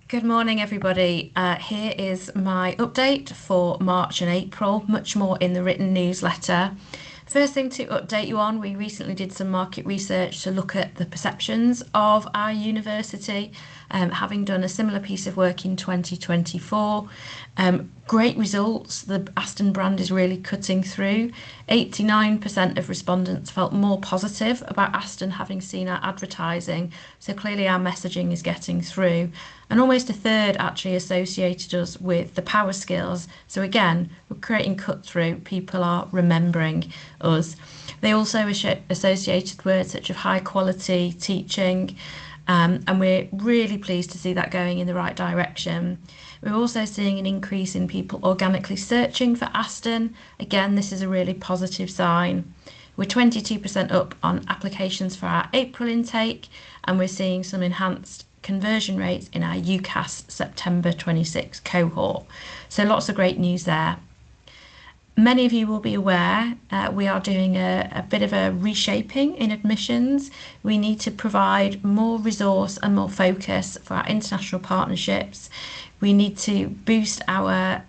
Good morning, everybody. Here is my update for March and April, much more in the written newsletter. First thing to update you on, we recently did some market research to look at the perceptions of our university, having done a similar piece of work in 2024. Great results. The Aston brand is really cutting through. 89% of respondents felt more positive about Aston having seen our advertising, so clearly our messaging is getting through. And almost a third actually associated us with the power skills. So again, we're creating cut through, people are remembering us. They also associated words such as high quality teaching, and we're really pleased to see that going in the right direction. We're also seeing an increase in people organically searching for Aston. Again, this is a really positive sign. We're 22% up on applications for our April intake, and we're seeing some enhanced conversion rates in our UCAS September 26 cohort. So lots of great news there. Many of you will be aware we are doing a bit of a reshaping in admissions. We need to provide more resource and more focus for our international partnerships. We need to boost our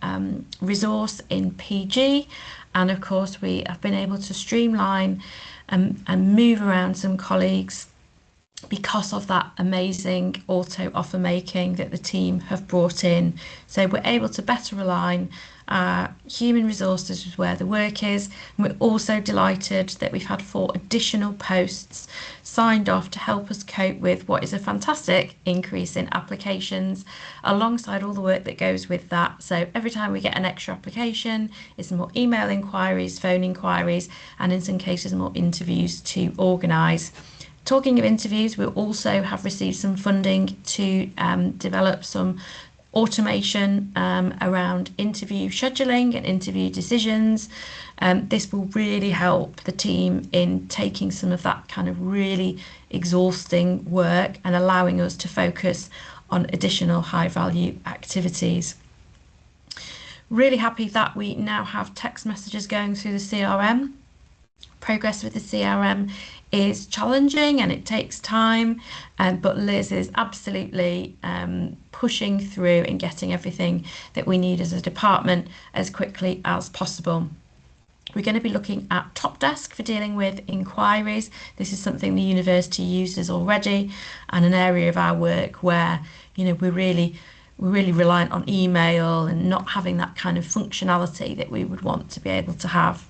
resource in PG, and of course we have been able to streamline and move around some colleagues because of that amazing auto offer making that the team have brought in. So we're able to better align human resources with where the work is. And we're also delighted that we've had 4 additional posts signed off to help us cope with what is a fantastic increase in applications alongside all the work that goes with that. So every time we get an extra application, it's more email inquiries, phone inquiries, and in some cases more interviews to organise. Talking of interviews, we also have received some funding to develop some automation around interview scheduling and interview decisions. This will really help the team in taking some of that kind of really exhausting work and allowing us to focus on additional high value activities. Really happy that we now have text messages going through the CRM. Progress with the CRM is challenging and it takes time, but Liz is absolutely pushing through and getting everything that we need as a department as quickly as possible. We're going to be looking at Top Desk for dealing with inquiries. This is something the university uses already, and an area of our work where we're really reliant on email and not having that kind of functionality that we would want to be able to have.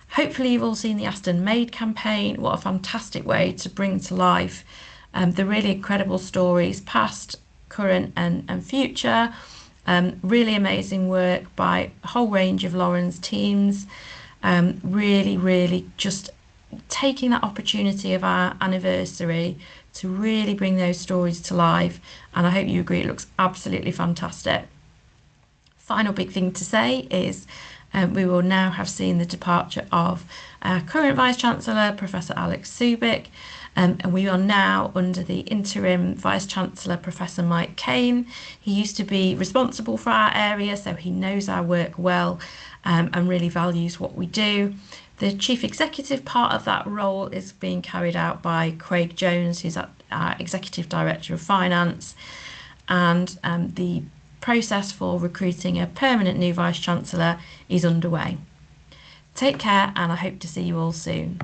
Hopefully you've all seen the Aston Made campaign. What a fantastic way to bring to life the really incredible stories, past, current and future. Really amazing work by a whole range of Lauren's teams. Really just taking that opportunity of our anniversary to really bring those stories to life. And I hope you agree, it looks absolutely fantastic. Final big thing to say is we will now have seen the departure of our current Vice-Chancellor, Professor Alex Subik, and we are now under the interim Vice-Chancellor, Professor Mike Kane. He used to be responsible for our area, so he knows our work well and really values what we do. The Chief Executive part of that role is being carried out by Craig Jones, who's our Executive Director of Finance, and the process for recruiting a permanent new Vice-Chancellor is underway. Take care, and I hope to see you all soon.